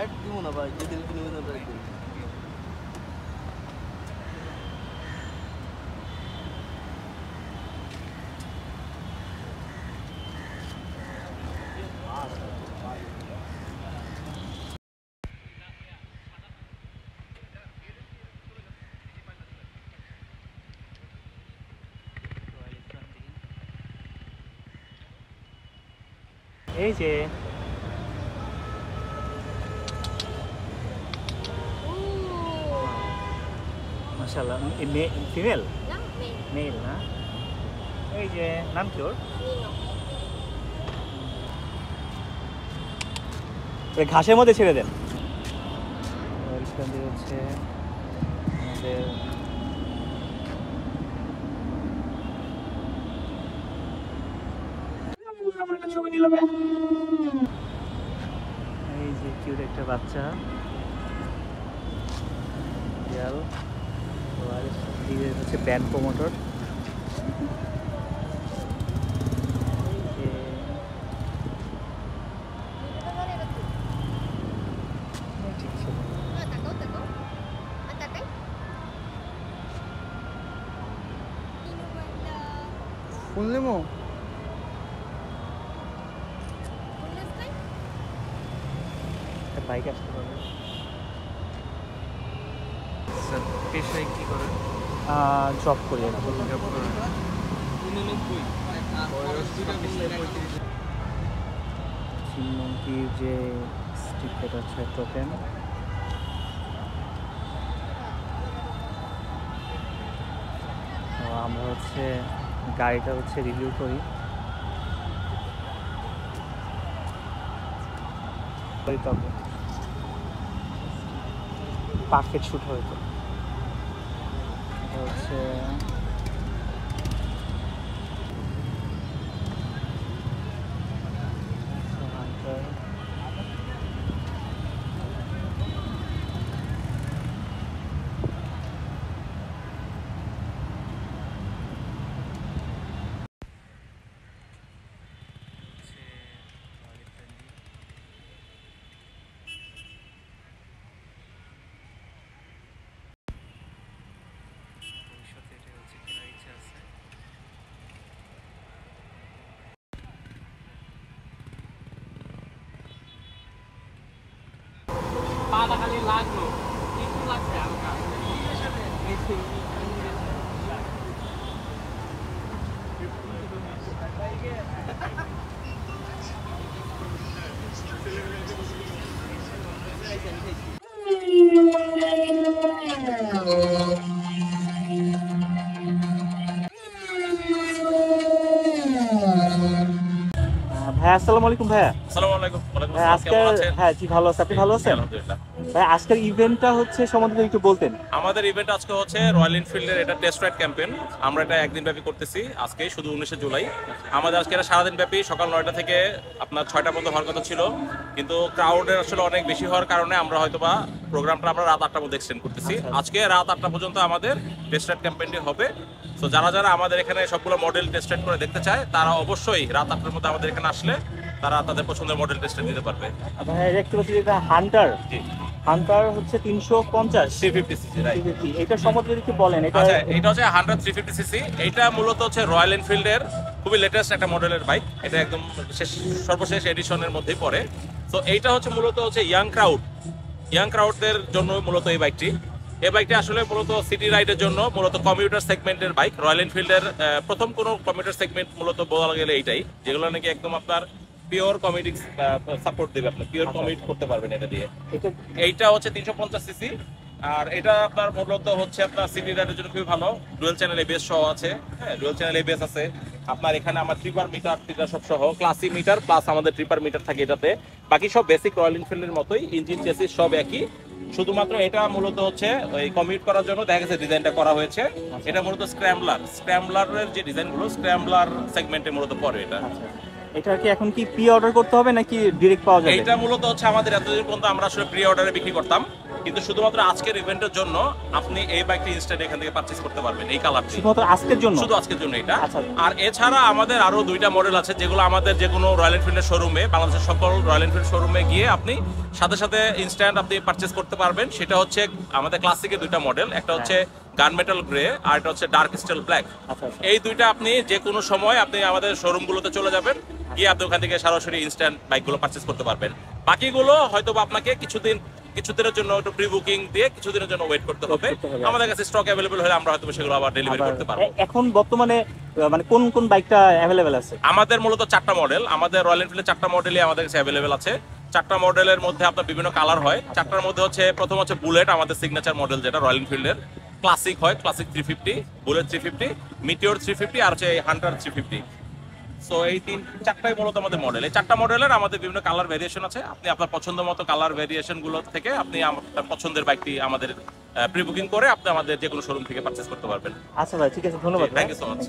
Bike দিব না ভাই, যেদিন কিনবে না বাইক দিব। এই যে মাশাআল্লাহ, ফিমেল মেল না? এই যে নাম কি ওর? ঘাসের মধ্যে ছেড়ে দেন। হচ্ছে আমাদের এই যে কিউট একটা বাচ্চা বিড়াল, হচ্ছে ব্যান্ড প্রমোটর। শুনলেমো বাইক আসতে পারবে। পেশায় কি করেন? জব করি। চিনমন্ত্রীর যে স্টিকার আছে টোকেন, আমরা হচ্ছে গাড়িটা হচ্ছে রিভিউ করি। তবে পারফেক্ট শুট হয়েছে হচ্ছে খালি লাগলো, একটু লাগছে হালকা। ভাই আসসালামু আলাইকুম। ভাইয়া আসসালামু আলাইকুম। আজকে হ্যাঁ জি ভালো আছি, আপনি ভালো আছেন? আলহামদুলিল্লাহ। ভাই আজকের ইভেন্টটা হচ্ছে সম্বন্ধে একটু বলতেন। আমাদের ইভেন্ট আজকে হচ্ছে রয়্যাল এনফিল্ডের এটা টেস্ট রাইড ক্যাম্পেইন। আমরা এটা একদিন ব্যাপী করতেছি, আজকে শুধু 19 জুলাই। আমাদের আজকে এটা সারাদিন ব্যাপী, সকাল 9টা থেকে আপনার 6টা পর্যন্ত হওয়ার কথা ছিল, কিন্তু ক্রাউডের আসলে অনেক বেশি হওয়ার কারণে আমরা হয়তোবা প্রোগ্রামটা আমরা রাত 8টার মধ্যে এক্সটেন্ড করতেছি। আজকে রাত 8টা পর্যন্ত আমাদের টেস্ট রাইড ক্যাম্পেইনটি হবে। তো যারা যারা আমাদের এখানে সবগুলো মডেল টেস্ট রাইড করে দেখতে চায় তারা অবশ্যই রাত 8টার মধ্যে আমাদের এখানে আসলে তারা তাদের পছন্দের মডেল টেস্ট রাইড দিতে পারবে। ভাই দেখতে পাচ্ছি এটা হান্টার। জি, হান্টার হচ্ছে 350 350 সিসি, রাইট। এটা সম্বন্ধে একটু বলেন। আচ্ছা, এটা হচ্ছে 100 350 সিসি। এটা মূলত হচ্ছে রয়্যাল এনফিল্ডের খুবই লেটেস্ট একটা মডেলের বাইক। এটা একদম সর্বশেষ এডিশনের মধ্যেই পড়ে। তো এইটা হচ্ছে মূলত হচ্ছে ইয়াং ক্রাউডদের জন্য মূলত এই বাইকটি। এই বাইকটি আসলে মূলত সিটি রাইডের জন্য, মূলত কমিউটার সেগমেন্টের বাইক। রয়্যাল এনফিল্ডের প্রথম কোনো কমিউটার সেগমেন্ট মূলত বলা গেলে এইটাই, যেগুলো নাকি একদম আপনার পিওর কমিউটিং সাপোর্ট দেবে, আপনি পিওর কমিউট করতে পারবেন এটা দিয়ে। এইটা হচ্ছে 350 সিসি। আর এটা আপনার মূলত হচ্ছে আপনার সিটি রাইডের জন্য খুবই ভালো। ডুয়েল চ্যানেল এবিএস সহ আছে, হ্যাঁ ডুয়েল চ্যানেল এবিএস আছে আপনার এখানে। আমার ট্রিপার মিটার সব সহ, ক্লাসি মিটার প্লাস আমাদের ট্রিপার মিটার থাকে এটাতে। বাকি সব বেসিক রয়্যাল এনফিল্ডের মতোই, ইঞ্জিন চেসিস সব একই। শুধুমাত্র এটা মূলত হচ্ছে ওই কমিউট করার জন্য দেখা গেছে ডিজাইনটা করা হয়েছে। এটা মূলত স্ক্র্যাম্বলারের যে ডিজাইনগুলো স্ক্র্যাম্বলার সেগমেন্টে মূলত পড়ে এটা। এটা কি এখন কি প্রি অর্ডার করতে হবে নাকি ডাইরেক্ট পাওয়া যাবে? এটা মূলত হচ্ছে আমাদের এতদিন পর্যন্ত আমরা আসলে প্রি অর্ডারে বিক্রি করতাম, কিন্তু শুধুমাত্র আজকের ইভেন্টের জন্য আপনি এই বাইকটি ইনস্ট্যান্ট এখান থেকে পারচেজ করতে পারবেন, এই কালারটি শুধুমাত্র আজকের জন্য? শুধু আজকের জন্য এটা। আচ্ছা। আর এছাড়া আমাদের আরো 2টা মডেল আছে যেগুলো আমাদের যে কোনো রয়্যাল এনফিল্ডের শোরুমে, বাংলাদেশের সকল রয়্যাল এনফিল্ড শোরুমে গিয়ে আপনি সাথে সাথে ইনস্ট্যান্ট আপনি পারচেজ করতে পারবেন। সেটা হচ্ছে আমাদের ক্লাসিকের 2টা মডেল, একটা হচ্ছে গান মেটাল গ্রে আর একটা হচ্ছে ডার্ক স্টিল ব্ল্যাক। এই 2টা আপনি যে কোনো সময় আপনি আমাদের শোরুমগুলোতে চলে যাবেন, গিয়ে আপনি ওখান থেকে সরাসরি ইনস্ট্যান্ট বাইকগুলো পারচেজ করতে পারবেন। বাকিগুলো হয়তো আপনাকে কিছুদিনের জন্য একটু প্রি বুকিং দিয়ে কিছুদিনের জন্য ওয়েট করতে হবে। আমাদের কাছে স্টক অ্যাভেলেবল হলে আমরা হয়তো সেগুলো আবার ডেলিভারি করতে পারবো। এখন বর্তমানে মানে কোন কোন বাইকটা অ্যাভেলেবল আছে? আমাদের মূলত 4টা মডেল, আমাদের রয়্যাল এনফিল্ডের 4টা মডেলই আমাদের কাছে অ্যাভেলেবল আছে। 4টা মডেলের মধ্যে আপনার বিভিন্ন কালার হয়। 4টার মধ্যে হচ্ছে প্রথম হচ্ছে বুলেট, আমাদের সিগনেচার মডেল যেটা রয়্যাল এনফিল্ডের। ক্লাসিক হয় ক্লাসিক 350, বুলেট 350, মিটিওর 350 আর হচ্ছে হান্টার 350। সো এই 4টাই মূলত আমাদের মডেল। এই 4টা মডেলের আমাদের বিভিন্ন কালার ভেরিয়েশন আছে। আপনি আপনার পছন্দ মতো কালার ভেরিয়েশন গুলো থেকে আপনি আপনার পছন্দের বাইকটি আমাদের প্রি বুকিং করে আপনি আমাদের যে কোনো শোরুম থেকে পারচেজ করতে পারবেন। আচ্ছা ভাই, ঠিক আছে, ধন্যবাদ। Thank you so much.